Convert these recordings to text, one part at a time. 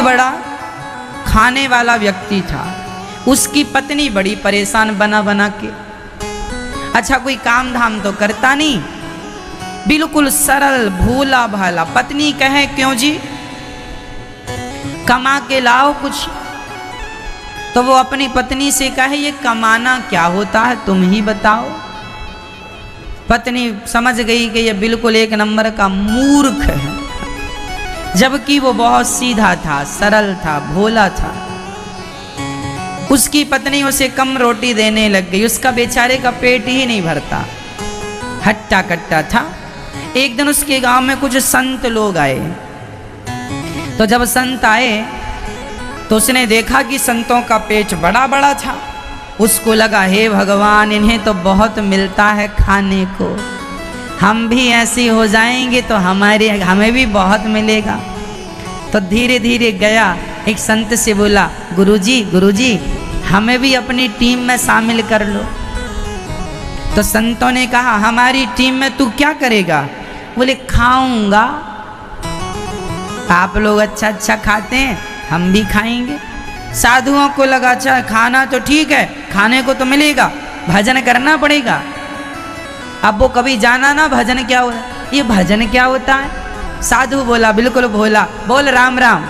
बड़ा खाने वाला व्यक्ति था, उसकी पत्नी बड़ी परेशान बना बना के। अच्छा कोई काम धाम तो करता नहीं, बिल्कुल सरल भोला भाला। पत्नी कहे क्यों जी, कमा के लाओ कुछ। तो वो अपनी पत्नी से कहे ये कमाना क्या होता है, तुम ही बताओ। पत्नी समझ गई कि ये बिल्कुल एक नंबर का मूर्ख है, जबकि वो बहुत सीधा था, सरल था, भोला था। उसकी पत्नी उसे कम रोटी देने लग गई, उसका बेचारे का पेट ही नहीं भरता, हट्टा कट्टा था। एक दिन उसके गांव में कुछ संत लोग आए, तो जब संत आए तो उसने देखा कि संतों का पेट बड़ा बड़ा था। उसको लगा हे भगवान, इन्हें तो बहुत मिलता है खाने को, हम भी ऐसे हो जाएंगे तो हमें भी बहुत मिलेगा। तो धीरे धीरे गया, एक संत से बोला गुरुजी हमें भी अपनी टीम में शामिल कर लो। तो संतों ने कहा हमारी टीम में तू क्या करेगा? बोले खाऊंगा, आप लोग अच्छा अच्छा खाते हैं, हम भी खाएंगे। साधुओं को लगा अच्छा खाना तो ठीक है, खाने को तो मिलेगा, भजन करना पड़ेगा। अब वो कभी जाना ना भजन क्या होता है, ये भजन क्या होता है। साधु बोला बिल्कुल भोला, बोल राम राम,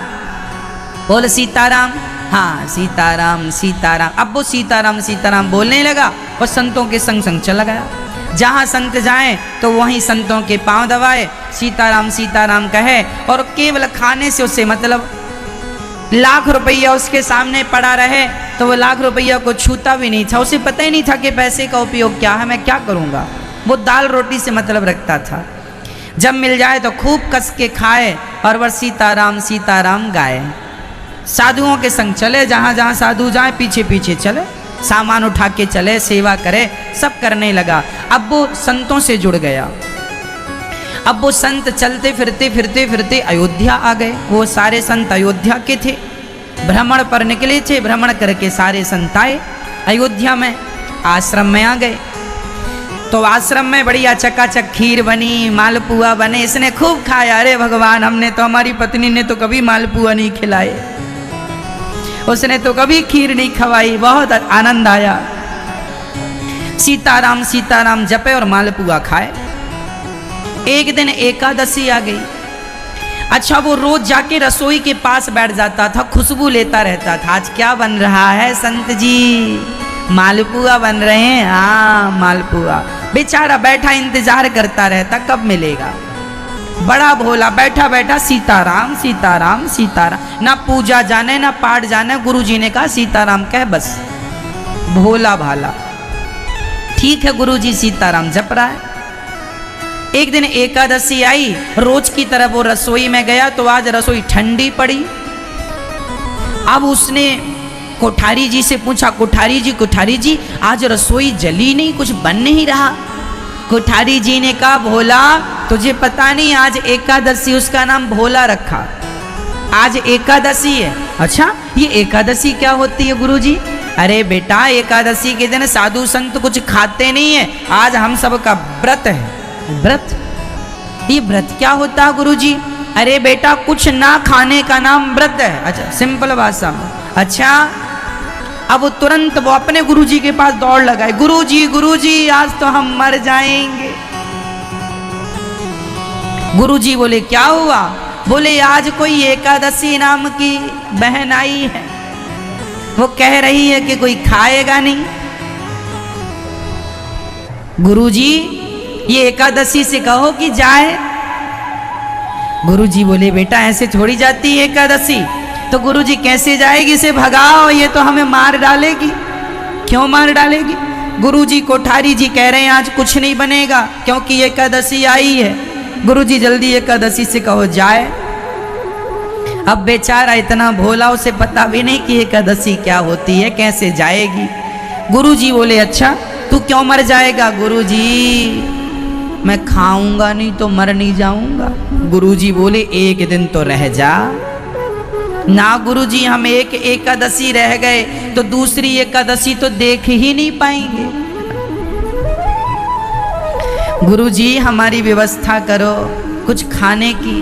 बोल सीताराम, हाँ सीताराम सीताराम। अब वो सीताराम सीताराम बोलने लगा और संतों के संग संग चला गया। जहाँ संत जाए तो वहीं संतों के पांव दबाए, सीताराम सीताराम कहे, और केवल खाने से उसे मतलब लाख रुपया उसके सामने पड़ा रहे तो वो लाख रुपया को छूता भी नहीं था। उसे पता ही नहीं था कि पैसे का उपयोग क्या है, मैं क्या करूँगा। वो दाल रोटी से मतलब रखता था, जब मिल जाए तो खूब कस के खाए और वह सीताराम सीताराम गाए। साधुओं के संग चले, जहाँ जहाँ साधु जाए पीछे पीछे चले, सामान उठा के चले, सेवा करे, सब करने लगा। अब वो संतों से जुड़ गया। अब वो संत चलते फिरते फिरते फिरते अयोध्या आ गए। वो सारे संत अयोध्या के थे, भ्रमण पर निकले थे। भ्रमण करके सारे संत आए अयोध्या में, आश्रम में आ गए। तो आश्रम में बढ़िया चकाचक खीर बनी, मालपुआ बने, इसने खूब खाया। अरे भगवान, हमने तो, हमारी पत्नी ने तो कभी मालपुआ नहीं खिलाए, उसने तो कभी खीर नहीं खवाई, बहुत आनंद आया। सीताराम सीताराम जपे और मालपुआ खाए। एक दिन एकादशी आ गई। अच्छा वो रोज जाके रसोई के पास बैठ जाता था, खुशबू लेता रहता था। आज क्या बन रहा है संत जी? मालपुआ बन रहे हैं, हाँ मालपुआ। बेचारा बैठा इंतजार करता रहता कब मिलेगा। बड़ा भोला बैठा बैठा सीताराम सीताराम सीताराम, ना पूजा जाने ना पाठ जाने। गुरुजी ने कहा सीताराम कह बस, भोला भाला। ठीक है गुरुजी सीताराम जप रहा है। एक दिन एकादशी आई, रोज की तरह वो रसोई में गया तो आज रसोई ठंडी पड़ी। अब उसने कोठारी जी से पूछा, कोठारी जी आज रसोई जली नहीं, कुछ बन नहीं रहा। कोठारी जी ने कहा भोला तुझे पता नहीं आज एकादशी, उसका नाम भोला रखा, आज एकादशी है। अच्छा ये एकादशी क्या होती है गुरुजी? अरे बेटा एकादशी के दिन साधु संत कुछ खाते नहीं है, आज हम सब का व्रत है। व्रत? ये व्रत क्या होता है गुरुजी? अरे बेटा कुछ ना खाने का नाम व्रत है। अच्छा सिंपल भाषा में। अच्छा अब वो तुरंत वो अपने गुरुजी के पास दौड़ लगाए, गुरुजी आज तो हम मर जाएंगे। गुरुजी बोले क्या हुआ? बोले आज कोई एकादशी नाम की बहन आई है, वो कह रही है कि कोई खाएगा नहीं। गुरुजी ये एकादशी से कहो कि जाए। गुरुजी बोले बेटा ऐसे थोड़ी जाती है एकादशी। तो गुरुजी कैसे जाएगी? इसे भगाओ, ये तो हमें मार डालेगी। क्यों मार डालेगी? गुरुजी कोठारी जी कह रहे हैं आज कुछ नहीं बनेगा क्योंकि एकादशी आई है। गुरुजी जल्दी एकादशी से कहो जाए। अब बेचारा इतना भोला, उसे पता भी नहीं कि एकादशी क्या होती है, कैसे जाएगी। गुरुजी बोले अच्छा तू क्यों मर जाएगा? गुरुजी मैं खाऊंगा नहीं तो मर नहीं जाऊंगा। गुरुजी बोले एक दिन तो रह जा ना। गुरुजी हम एक एकादशी रह गए तो दूसरी एकादशी तो देख ही नहीं पाएंगे। गुरुजी हमारी व्यवस्था करो कुछ खाने की।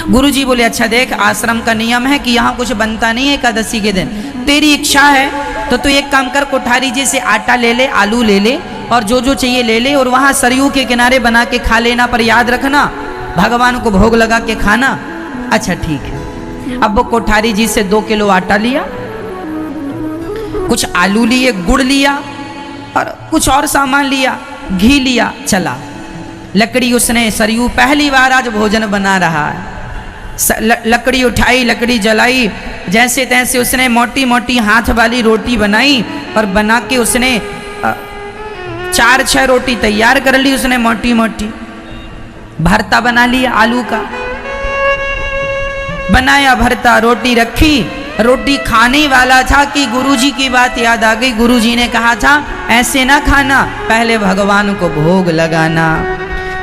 गुरुजी बोले अच्छा देख, आश्रम का नियम है कि यहाँ कुछ बनता नहीं है एकादशी के दिन, तेरी इच्छा है तो तू एक काम कर, कोठारी जी से आटा ले ले, आलू ले ले और जो जो चाहिए ले ले, और वहाँ सरयू के किनारे बना के खा लेना, पर याद रखना भगवान को भोग लगा के खाना। अच्छा ठीक है। अब वो कोठारी जी से 2 किलो आटा लिया, कुछ आलू लिए, गुड़ लिया और कुछ और सामान लिया, घी लिया, चला। लकड़ी उसने, सरयू पहली बार आज भोजन बना रहा है, लकड़ी उठाई, लकड़ी जलाई, जैसे तैसे उसने मोटी मोटी हाथ वाली रोटी बनाई और बना के उसने 4-6 रोटी तैयार कर ली उसने मोटी मोटी। भरता बना लिया आलू का, बनाया भरता, रोटी रखी। रोटी खाने वाला था कि गुरुजी की बात याद आ गई। गुरुजी ने कहा था ऐसे ना खाना, पहले भगवान को भोग लगाना।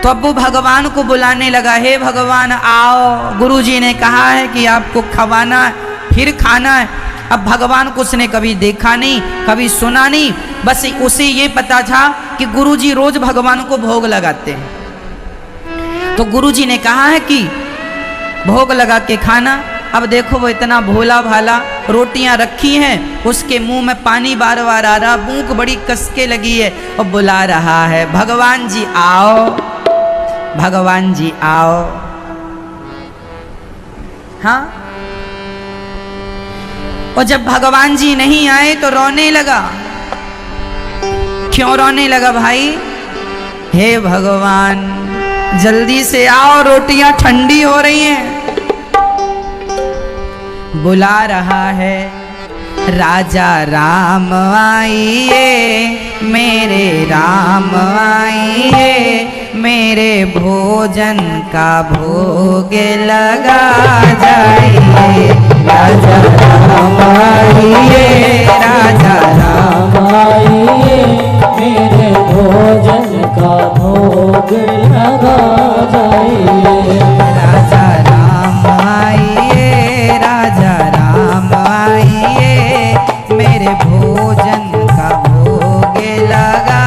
तो अब वो भगवान को बुलाने लगा, हे भगवान आओ। गुरुजी ने कहा है कि आपको खवाना है, फिर खाना है। अब भगवान को उसने कभी देखा नहीं, कभी सुना नहीं, बस उसे ये पता था कि गुरुजी रोज भगवान को भोग लगाते हैं। तो गुरुजी ने कहा है कि भोग लगा के खाना। अब देखो वो इतना भोला भाला, रोटियां रखी हैं, उसके मुंह में पानी बार बार आ रहा, भूख बड़ी कसके लगी है और बुला रहा है, भगवान जी आओ, भगवान जी आओ। हाँ, और जब भगवान जी नहीं आए तो रोने लगा। क्यों रोने लगा भाई? हे भगवान जल्दी से आओ, रोटियां ठंडी हो रही हैं। बुला रहा है, राजा राम आइए, मेरे राम आइए, मेरे भोजन का भोग लगा जाइए। राजा राम आइए, राजा राम आइए, मेरे भोजन का भोग लगा जाइए। राजा राम आइए, राजा राम आइए, मेरे भोजन का भोग लगा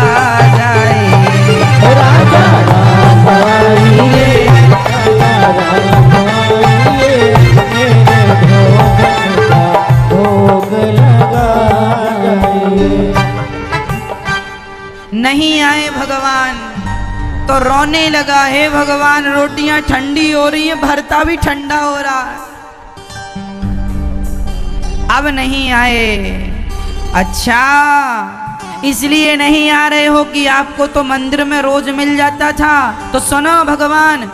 जाइए। राजा राम आइए, राजा राम आइए, मेरे भोजन का भोग लगा जाइए। नहीं आए भगवान तो रोने लगा, हे भगवान रोटियां ठंडी हो रही है, भरता भी ठंडा हो रहा है, अब नहीं आए। अच्छा इसलिए नहीं आ रहे हो कि आपको तो मंदिर में रोज मिल जाता था। तो सुनो भगवान,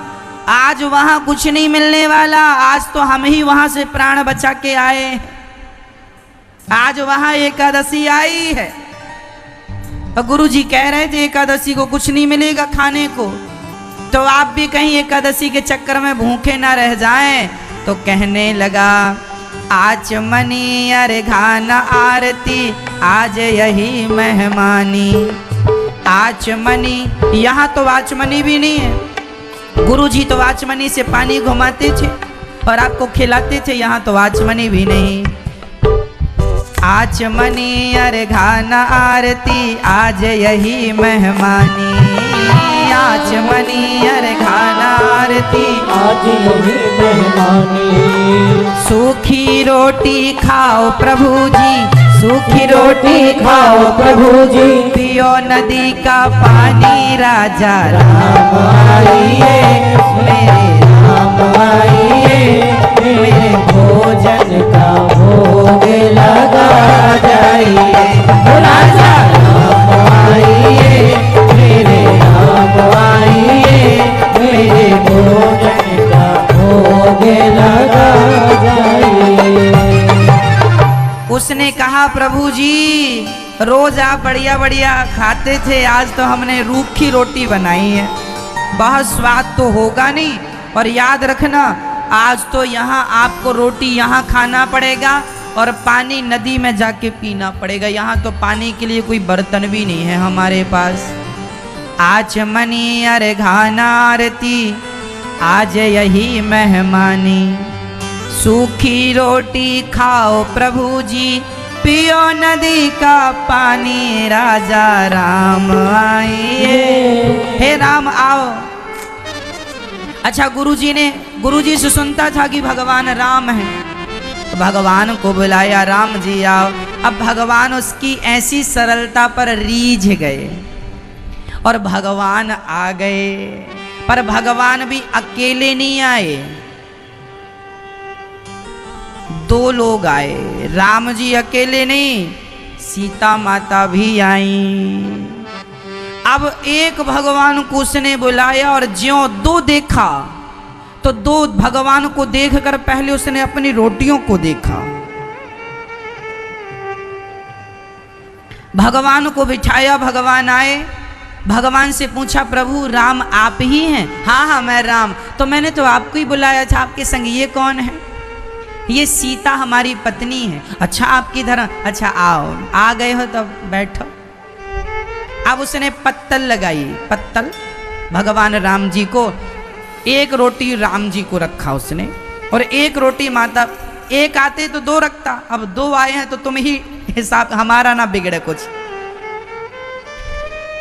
आज वहां कुछ नहीं मिलने वाला, आज तो हम ही वहां से प्राण बचा के आए। आज वहां एकादशी आई है और गुरुजी कह रहे थे एकादशी को कुछ नहीं मिलेगा खाने को, तो आप भी कहीं एकादशी के चक्कर में भूखे ना रह जाएं। तो कहने लगा, आचमनी अर्घाना आरती, आज यही मेहमानी। आचमनी, यहाँ तो आचमनी भी नहीं है। गुरुजी तो आचमनी से पानी घुमाते थे और आपको खिलाते थे, यहाँ तो आचमनी भी नहीं। आचमनी अर्घाना आरती, आज यही मेहमानी। आचमनी अर्घाना आरती, आज यही मेहमानी। सूखी रोटी खाओ प्रभु जी, सूखी रोटी खाओ प्रभु जी, पियो नदी का पानी। राजा राम आइए, मेरे राम आइए, मेरे भोजन का भोग लगा जाइए। राजा राम आइए, मेरे राम आइए, मेरे भोजन का भोग लगा जाइए। उसने कहा, प्रभु जी रोज आप बढ़िया बढ़िया खाते थे, आज तो हमने रूखी रोटी बनाई है, बहुत स्वाद तो होगा नहीं। और याद रखना, आज तो यहाँ आपको रोटी यहाँ खाना पड़ेगा और पानी नदी में जाके पीना पड़ेगा। यहाँ तो पानी के लिए कोई बर्तन भी नहीं है हमारे पास। आचमनी अर्घाना आरती, आज यही मेहमानी। सूखी रोटी खाओ प्रभु जी, पियो नदी का पानी। राजा राम आइए, हे राम आओ। अच्छा गुरुजी ने गुरुजी से सुनता था कि भगवान राम है, तो भगवान को बुलाया, राम जी आओ। अब भगवान उसकी ऐसी सरलता पर रीझ गए और भगवान आ गए। पर भगवान भी अकेले नहीं आए, दो लोग आए। राम जी अकेले नहीं, सीता माता भी आई। अब एक भगवान को उसने बुलाया और ज्यों दो देखा तो दो भगवान को देखकर पहले उसने अपनी रोटियों को देखा। भगवान को बिठाया, भगवान आए, भगवान से पूछा, प्रभु राम आप ही हैं? हाँ हाँ मैं राम। तो मैंने तो आपको ही बुलाया था, आपके संग ये कौन है? ये सीता हमारी पत्नी है। अच्छा आप किधर? अच्छा आओ, आ गए हो तो बैठो। अब उसने पत्तल लगाई, पत्तल भगवान राम जी को, एक रोटी राम जी को रखा उसने और एक रोटी माता। एक आते तो दो रखता, अब दो आए हैं तो तुम ही हिसाब, हमारा ना बिगड़े कुछ।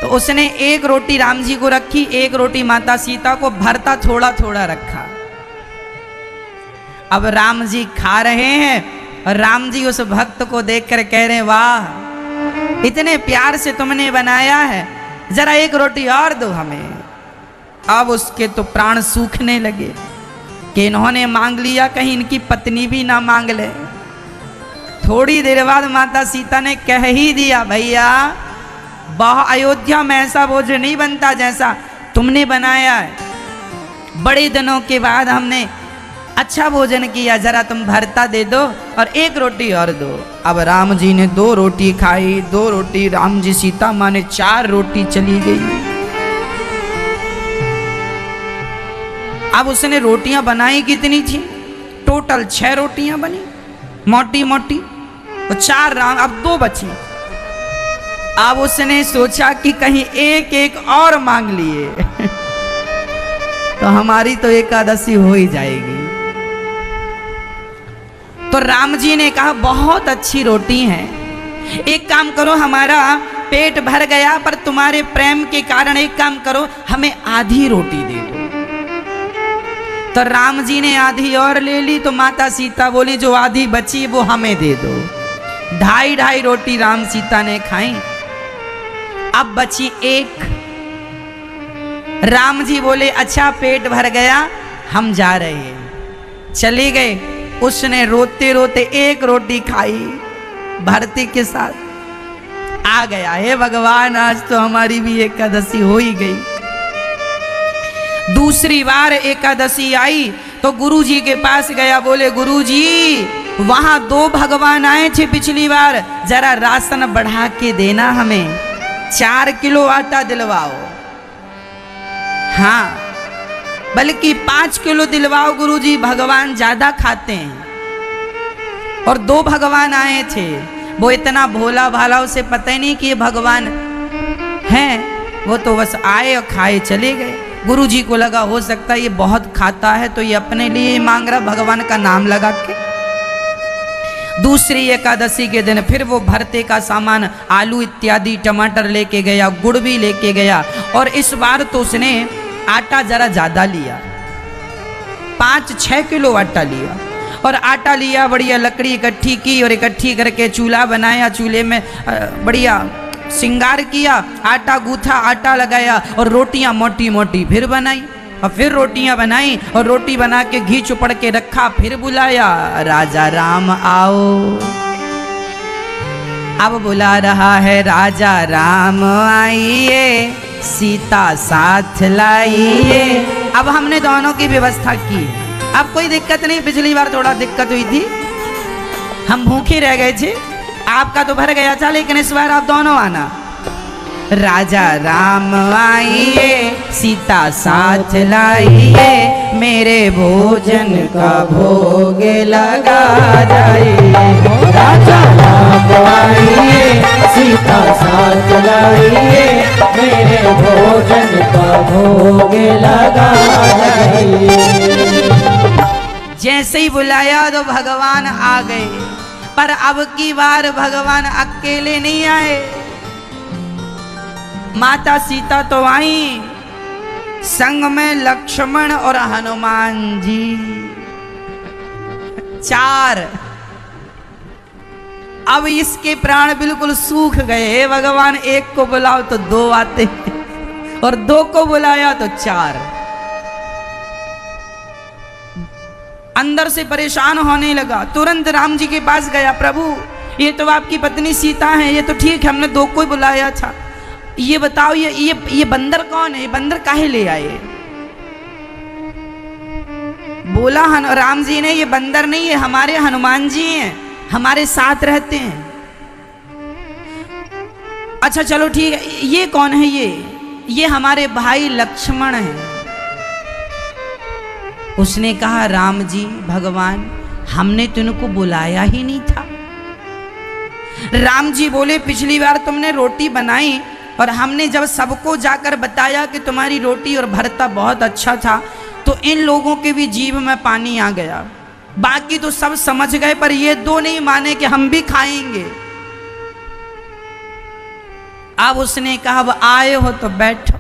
तो उसने एक रोटी राम जी को रखी, एक रोटी माता सीता को, भरता थोड़ा थोड़ा रखा। अब राम जी खा रहे हैं और राम जी उस भक्त को देखकर कह रहे हैं, वाह इतने प्यार से तुमने बनाया है, जरा एक रोटी और दो हमें। अब उसके तो प्राण सूखने लगे कि इन्होंने मांग लिया, कहीं इनकी पत्नी भी ना मांग ले। थोड़ी देर बाद माता सीता ने कह ही दिया, भैया अयोध्या में ऐसा भोजन नहीं बनता जैसा तुमने बनाया है। बड़े दिनों के बाद हमने अच्छा भोजन किया, जरा तुम भरता दे दो और एक रोटी और दो। अब राम जी ने दो रोटी खाई, दो रोटी राम जी, सीता माँ ने 4 रोटी चली गई। अब उसने रोटियां बनाई कितनी थी? टोटल 6 रोटियां बनी, मोटी मोटी, और 4 राम, अब 2 बची। अब उसने सोचा कि कहीं एक एक और मांग लिए तो हमारी तो एकादशी हो ही जाएगी। तो राम जी ने कहा, बहुत अच्छी रोटी है, एक काम करो, हमारा पेट भर गया, पर तुम्हारे प्रेम के कारण एक काम करो, हमें आधी रोटी दे दो। तो राम जी ने आधी और ले ली, तो माता सीता बोली, जो आधी बची वो हमें दे दो। 2.5 रोटी राम सीता ने खाई, अब बची 1। राम जी बोले, अच्छा पेट भर गया, हम जा रहे हैं। चले गए। उसने रोते रोते 1 रोटी खाई भरती के साथ। आ गया, हे भगवान आज तो हमारी भी एकादशी हो ही गई। दूसरी बार एकादशी आई तो गुरु जी के पास गया, बोले गुरु जी वहां 2 भगवान आए थे पिछली बार, जरा राशन बढ़ा के देना, हमें 4 किलो आटा दिलवाओ। हाँ बल्कि 5 किलो दिलवाओ गुरुजी, भगवान ज्यादा खाते हैं। और 2 भगवान आए थे, वो इतना भोला भाला, उसे पता ही नहीं कि ये भगवान हैं, वो तो बस आए और खाए चले गए। गुरुजी को लगा हो सकता है ये बहुत खाता है तो ये अपने लिए मांग रहा, भगवान का नाम लगा के। दूसरी एकादशी के दिन फिर वो भरते का सामान, आलू इत्यादि, टमाटर लेके गया, गुड़ भी लेके गया, और इस बार तो उसने आटा जरा ज्यादा लिया, 5-6 किलो आटा लिया। और आटा लिया, बढ़िया लकड़ी इकट्ठी की और इकट्ठी करके चूल्हा बनाया, चूल्हे में बढ़िया श्रृंगार किया, आटा गूथा, आटा लगाया और रोटियां मोटी मोटी फिर बनाई, और फिर रोटियां बनाई और रोटी बना के घी चुपड़ के रखा, फिर बुलाया, राजा राम आओ। अब बुला रहा है, राजा राम आइए, सीता साथ लाइए। अब हमने दोनों की व्यवस्था की, अब कोई दिक्कत नहीं। पिछली बार थोड़ा दिक्कत हुई थी, हम भूखे रह गए थे, आपका तो भर गया था, लेकिन इस बार आप दोनों आना। राजा राम आइए, सीता साथ लाइए, मेरे भोजन का भोग लगा जाइए। राजा राम आइए, सीता साथ लाइए, मेरे भोजन का भोग लगा जाइए। जैसे ही बुलाया तो भगवान आ गए, पर अब की बार भगवान अकेले नहीं आए, माता सीता तो आई, संग में लक्ष्मण और हनुमान जी, 4। अब इसके प्राण बिल्कुल सूख गए। हे भगवान, एक को बुलाओ तो 2 आते और 2 को बुलाया तो 4। अंदर से परेशान होने लगा। तुरंत राम जी के पास गया, प्रभु ये तो आपकी पत्नी सीता है, ये तो ठीक है, हमने 2 को ही बुलाया था, ये बताओ ये बंदर कौन है, ये बंदर काहे ले आए? बोला राम जी ने, ये बंदर नहीं है, हमारे हनुमान जी हैं, हमारे साथ रहते हैं। अच्छा चलो ठीक है, ये कौन है? ये हमारे भाई लक्ष्मण हैं। उसने कहा, राम जी भगवान, हमने तो इनको बुलाया ही नहीं था। राम जी बोले, पिछली बार तुमने रोटी बनाई और हमने जब सबको जाकर बताया कि तुम्हारी रोटी और भरता बहुत अच्छा था, तो इन लोगों के भी जीभ में पानी आ गया। बाकी तो सब समझ गए, पर ये 2 नहीं माने कि हम भी खाएंगे। अब उसने कहा, अब आए हो तो बैठो।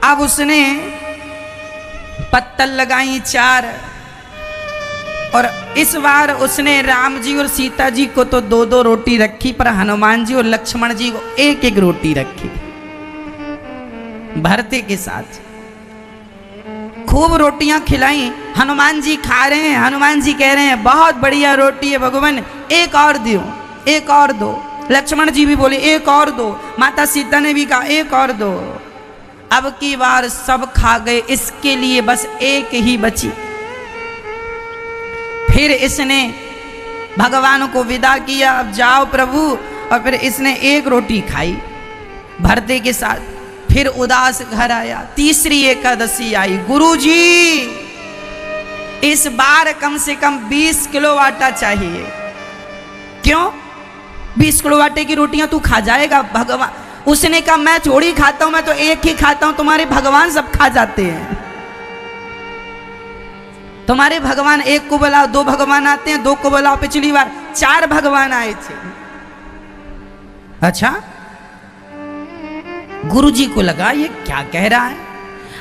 अब उसने पत्तल लगाई 4, और इस बार उसने राम जी और सीता जी को तो 2-2 रोटी रखी, पर हनुमान जी और लक्ष्मण जी को 1-1 रोटी रखी। भरते के साथ खूब रोटियां खिलाई। हनुमान जी खा रहे हैं। हनुमान जी कह रहे हैं, बहुत बढ़िया रोटी है भगवान, 1 और दो, 1 और दो। लक्ष्मण जी भी बोले, 1 और दो। माता सीता ने भी कहा, 1 और दो। अब की बार सब खा गए, इसके लिए बस 1 ही बची। फिर इसने भगवान को विदा किया, अब जाओ प्रभु, और फिर इसने 1 रोटी खाई भरते के साथ। फिर उदास घर आया। तीसरी एकादशी आई। गुरुजी, इस बार कम से कम 20 किलो आटा चाहिए। क्यों? 20 किलो आटे की रोटियां तू खा जाएगा? भगवान, उसने कहा, मैं थोड़ी खाता हूं, मैं तो 1 ही खाता हूं, तुम्हारे भगवान सब खा जाते हैं। तुम्हारे भगवान 1 को बुलाओ, 2 भगवान आते हैं, 2 को बुलाओ। पिछली बार 4 भगवान आए थे। अच्छा, गुरुजी को लगा ये क्या कह रहा है।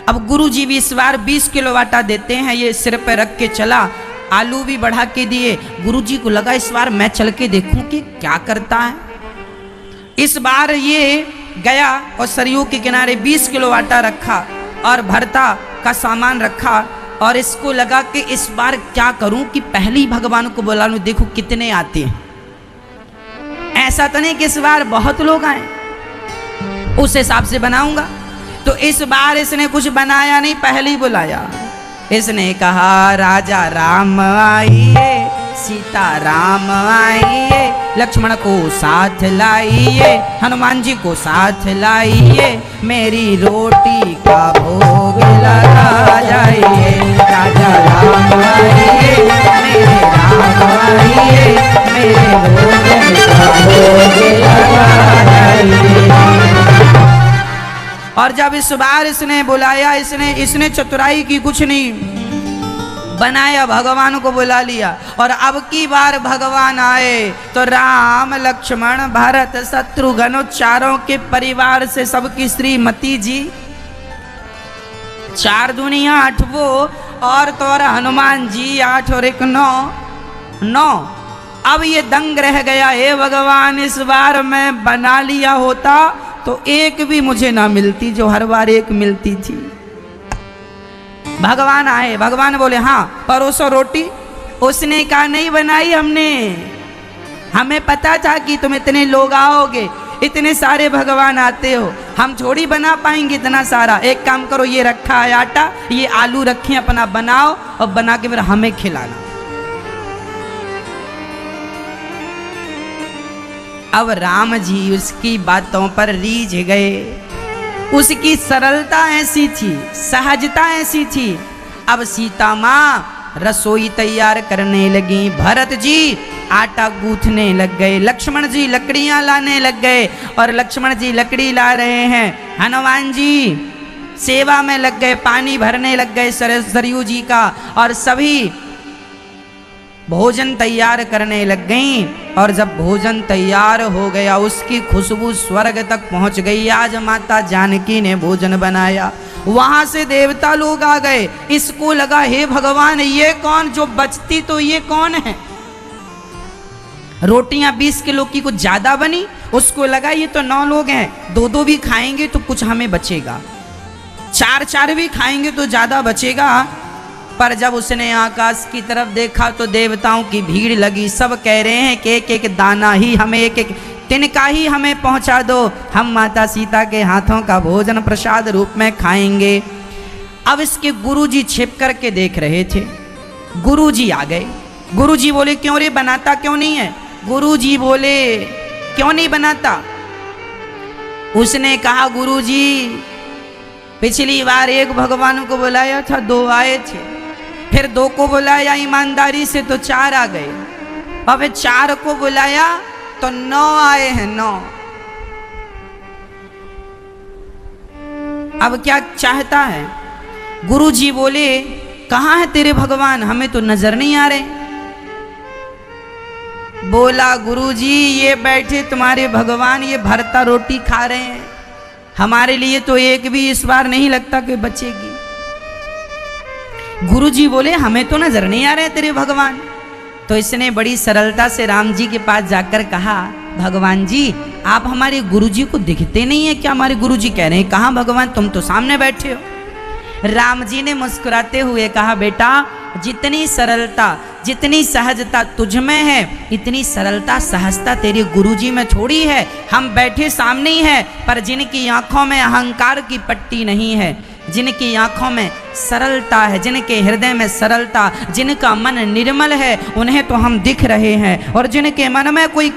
अब गुरुजी भी इस बार 20 किलो आटा देते हैं। ये सिर पे रख के चला, आलू भी बढ़ा के दिए। गुरुजी को लगा इस बार मैं चल के देखूं कि क्या करता है। इस बार ये गया और सरयू के किनारे 20 किलो आटा रखा और भरता का सामान रखा, और इसको लगा कि इस बार क्या करूं कि पहले ही भगवान को बुला लूं, देखो कितने आते हैं। ऐसा तो नहीं कि इस बार बहुत लोग आए, उस हिसाब से बनाऊंगा। तो इस बार इसने कुछ बनाया नहीं, पहले ही बुलाया। इसने कहा, राजा राम आइए, सीता राम आइए, लक्ष्मण को साथ लाइए, हनुमान जी को साथ लाइए, मेरी रोटी का भोग लगा जाइए। राजा राम आइए, मेरे राम आइए, मेरे भोजन का भोग लगा जाइए। और जब इस बार इसने बुलाया, इसने चतुराई की, कुछ नहीं बनाया, भगवान को बुला लिया। और अब की बार भगवान आए तो राम लक्ष्मण भरत शत्रुघ्न चारों के परिवार से सबकी श्रीमती जी, 4 दुनिया 8 वो, और तो और हनुमान जी 8 और 1 9। अब ये दंग रह गया, हे भगवान, इस बार मैं बना लिया होता तो 1 भी मुझे ना मिलती जो हर बार 1 मिलती थी। भगवान आए, भगवान बोले, हाँ परोसो रोटी। उसने कहा, नहीं बनाई हमने, हमें पता था कि तुम इतने लोग आओगे, इतने सारे भगवान आते हो, हम थोड़ी बना पाएंगे इतना सारा। एक काम करो, ये रखा है आटा, ये आलू रखे, अपना बनाओ और बना के फिर हमें खिलाना। अब राम जी उसकी बातों पर रीझ गए। उसकी सरलता ऐसी थी, सहजता ऐसी थी। अब सीता माँ रसोई तैयार करने लगी, भरत जी आटा गूंथने लग गए, लक्ष्मण जी लकड़ियां लाने लग गए, और लक्ष्मण जी लकड़ी ला रहे हैं, हनुमान जी सेवा में लग गए, पानी भरने लग गए सरयू जी का, और सभी भोजन तैयार करने लग गईं। और जब भोजन तैयार हो गया, उसकी खुशबू स्वर्ग तक पहुंच गई। आज माता जानकी ने भोजन बनाया, वहां से देवता लोग आ गए। इसको लगा हे भगवान, ये कौन, जो बचती तो ये कौन है। रोटियां 20 किलो की कुछ ज्यादा बनी, उसको लगा ये तो 9 लोग हैं, 2-2 भी खाएंगे तो कुछ हमें बचेगा, 4-4 भी खाएंगे तो ज्यादा बचेगा। पर जब उसने आकाश की तरफ देखा तो देवताओं की भीड़ लगी। सब कह रहे हैं कि एक एक दाना ही हमें, एक एक तिनका ही हमें पहुंचा दो, हम माता सीता के हाथों का भोजन प्रसाद रूप में खाएंगे। अब इसके गुरुजी छिप करके देख रहे थे। गुरुजी आ गए। गुरुजी बोले क्यों रे, बनाता क्यों नहीं है। गुरुजी बोले क्यों नहीं बनाता। उसने कहा गुरुजी, पिछली बार एक भगवान को बुलाया था, 2 आए थे, फिर 2 को बुलाया ईमानदारी से तो 4 आ गए, और फिर 4 को बुलाया तो 9 आए हैं, 9। अब क्या चाहता है। गुरुजी बोले कहाँ है तेरे भगवान, हमें तो नजर नहीं आ रहे। बोला गुरुजी, ये बैठे तुम्हारे भगवान, ये भरता रोटी खा रहे हैं, हमारे लिए तो एक भी इस बार नहीं लगता कि बचेगी। गुरुजी बोले हमें तो नजर नहीं आ रहे तेरे भगवान। तो इसने बड़ी सरलता से राम जी के पास जाकर कहा, भगवान जी आप हमारे गुरुजी को दिखते नहीं है क्या। हमारे गुरुजी कह रहे हैं कहाँ भगवान, तुम तो सामने बैठे हो। राम जी ने मुस्कुराते हुए कहा, बेटा जितनी सरलता जितनी सहजता तुझ में है, इतनी सरलता सहजता तेरे गुरुजी में थोड़ी है। हम बैठे सामने ही है, पर जिनकी आंखों में अहंकार की पट्टी नहीं है, जिनकी आंखों में सरलता है, जिनके हृदय में सरलता, जिनका मन निर्मल है, उन्हें तो हम दिख रहे हैं। और जिनके मन में कोई